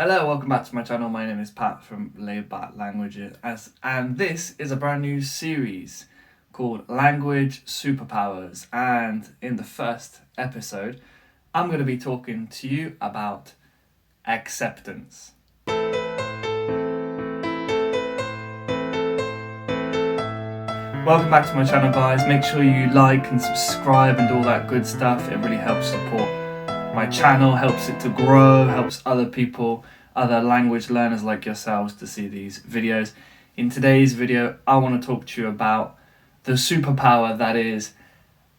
Hello, welcome back to my channel. My name is Pat from Laid Back Languages, and this is a brand new series called Language Superpowers. And in the first episode, I'm going to be talking to you about acceptance. Welcome back to my channel, guys. Make sure you like and subscribe and all that good stuff. It really helps support my channel, helps it to grow, helps other people, other language learners like yourselves to see these videos. In today's video, I want to talk to you about the superpower that is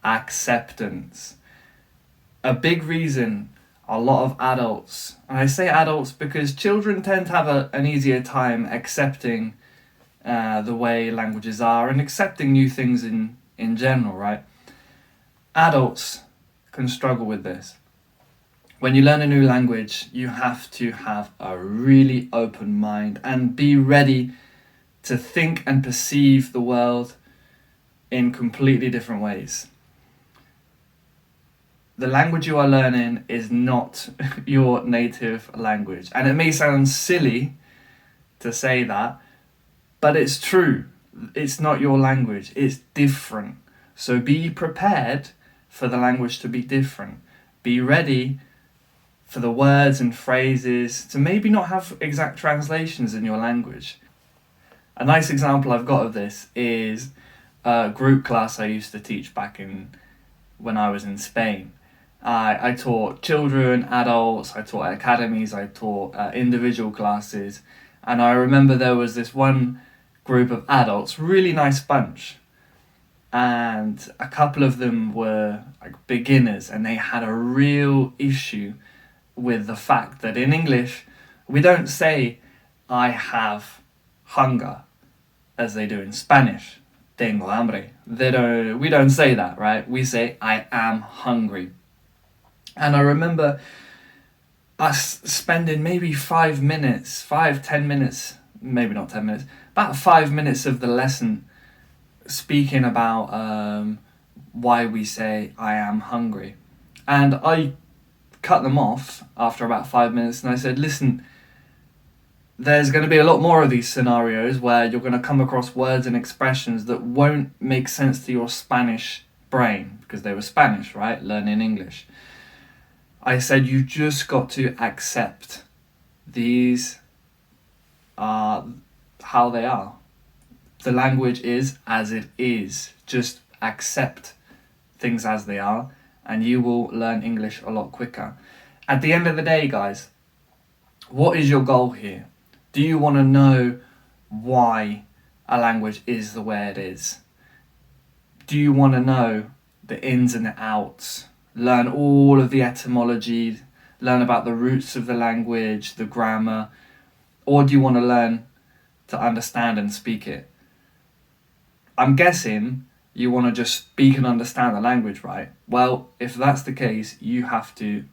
acceptance. A big reason a lot of adults, and I say adults because children tend to have an easier time accepting the way languages are and accepting new things in general, right? Adults can struggle with this. When you learn a new language, you have to have a really open mind and be ready to think and perceive the world in completely different ways. The language you are learning is not your native language. And it may sound silly to say that, but it's true. It's not your language. It's different. So be prepared for the language to be different. Be ready for the words and phrases to maybe not have exact translations in your language. A nice example I've got of this is a group class I used to teach back when I was in Spain. I taught children, adults, I taught academies, I taught individual classes, and I remember there was this one group of adults, really nice bunch, and a couple of them were like beginners, and they had a real issue with the fact that in English we don't say I have hunger as they do in Spanish, tengo hambre. We don't say that, right? We say I am hungry. And I remember us spending maybe 10 minutes, maybe not 10 minutes, about 5 minutes of the lesson speaking about why we say I am hungry. And I cut them off after about 5 minutes and I said, listen, there's going to be a lot more of these scenarios where you're going to come across words and expressions that won't make sense to your Spanish brain, because they were Spanish, right? Learning English. I said, you just got to accept these are how they are. The language is as it is. Just accept things as they are, and you will learn English a lot quicker. At the end of the day, guys, what is your goal here? Do you want to know why a language is the way it is? Do you want to know the ins and outs? Learn all of the etymology, learn about the roots of the language, the grammar, or do you want to learn to understand and speak it? I'm guessing you want to just speak and understand the language, right? Well, if that's the case, you have to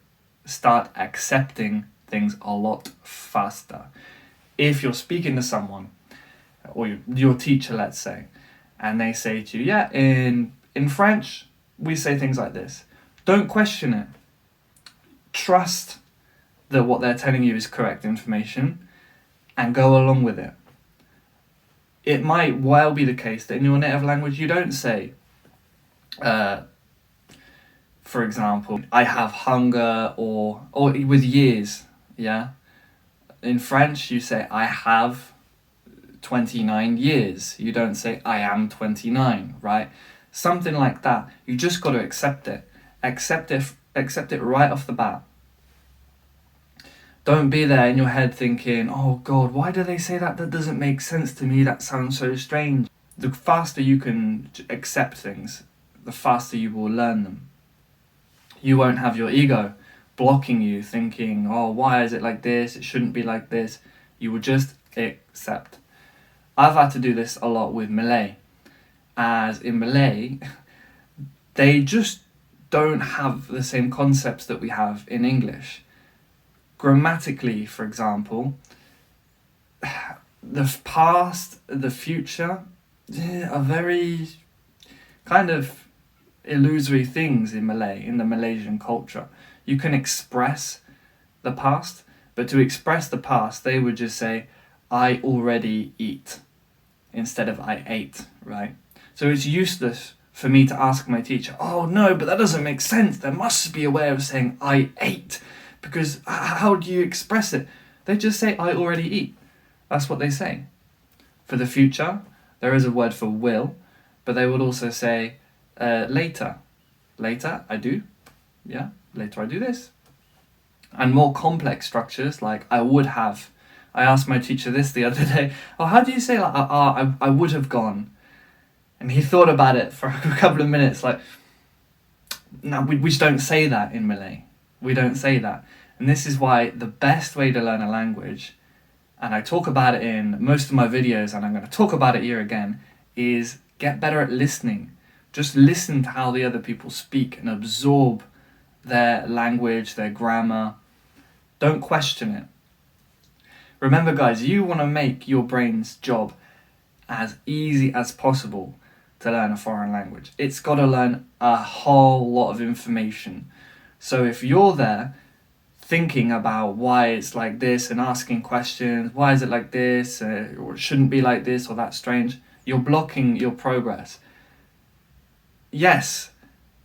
start accepting things a lot faster. If you're speaking to someone, or your teacher, let's say, and they say to you, yeah, in French, we say things like this. Don't question it. Trust that what they're telling you is correct information and go along with it. It might well be the case that in your native language you don't say, for example, I have hunger or with years, yeah? In French you say, I have 29 years. You don't say, I am 29, right? Something like that. You just got to accept it. Accept it right off the bat. Don't be there in your head thinking, oh God, why do they say that? That doesn't make sense to me. That sounds so strange. The faster you can accept things, the faster you will learn them. You won't have your ego blocking you, thinking, oh, why is it like this? It shouldn't be like this. You will just accept. I've had to do this a lot with Malay. As in Malay, they just don't have the same concepts that we have in English. Grammatically, for example, the past, the future are very kind of illusory things in Malay, in the Malaysian culture. You can express the past, But to express the past, they would just say, I already eat, instead of I ate, right? So it's useless for me to ask my teacher, oh no, but that doesn't make sense. There must be a way of saying I ate, because how do you express it? They just say, I already eat. That's what they say. For the future, there is a word for will, but they would also say later. Later, I do. Yeah, later I do this. And more complex structures, like I would have. I asked my teacher this the other day. Oh, how do you say like, I would have gone? And he thought about it for a couple of minutes, like, no, we just don't say that in Malay. We don't say that. And this is why the best way to learn a language, and I talk about it in most of my videos, and I'm going to talk about it here again, is get better at listening. Just listen to how the other people speak and absorb their language, their grammar. Don't question it. Remember, guys, you want to make your brain's job as easy as possible to learn a foreign language. It's got to learn a whole lot of information. So if you're there thinking about why it's like this and asking questions, why is it like this, or it shouldn't be like this, or that's strange, you're blocking your progress. Yes,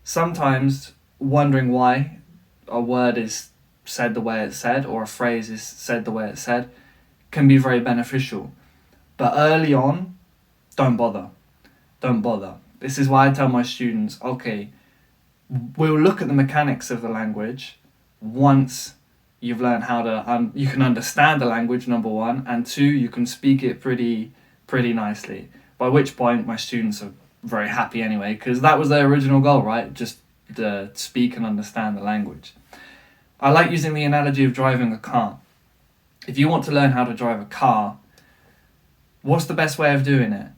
sometimes wondering why a word is said the way it's said, or a phrase is said the way it's said, can be very beneficial. But early on, don't bother. Don't bother. This is why I tell my students, okay, we'll look at the mechanics of the language once you've learned how to, you can understand the language, number one, and two, you can speak it pretty nicely. By which point my students are very happy anyway, because that was their original goal, right? Just to speak and understand the language. I like using the analogy of driving a car. If you want to learn how to drive a car, what's the best way of doing it?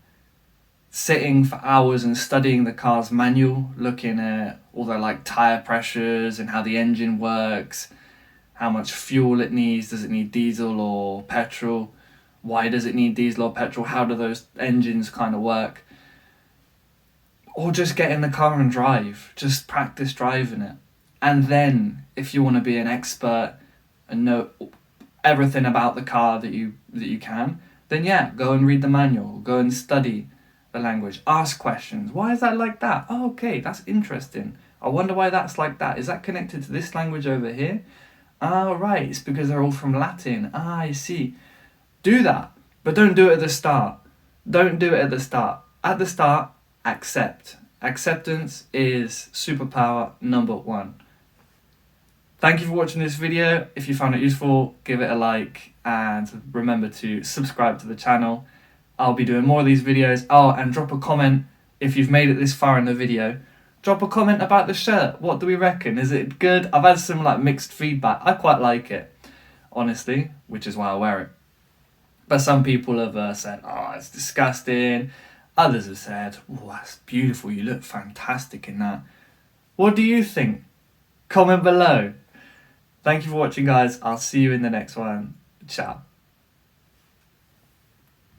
Sitting for hours and studying the car's manual, looking at all the like tire pressures and how the engine works, how much fuel it needs, does it need diesel or petrol, why does it need diesel or petrol, how do those engines kind of work? Or just get in the car and drive, just practice driving it. And then if you want to be an expert and know everything about the car that you can, then yeah, go and read the manual, go and study the language, ask questions. Why is that like that? Oh, okay, that's interesting. I wonder why that's like that. Is that connected to this language over here? Oh, right, it's because they're all from Latin. Ah, I see. Do that, but don't do it at the start. Don't do it at the start. At the start, accept. Acceptance is superpower number 1. Thank you for watching this video. If you found it useful, give it a like, and remember to subscribe to the channel. I'll be doing more of these videos. Oh, and drop a comment if you've made it this far in the video. Drop a comment about the shirt. What do we reckon? Is it good? I've had some like mixed feedback. I quite like it, honestly, which is why I wear it. But some people have said, oh, it's disgusting. Others have said, oh, that's beautiful. You look fantastic in that. What do you think? Comment below. Thank you for watching, guys. I'll see you in the next one. Ciao.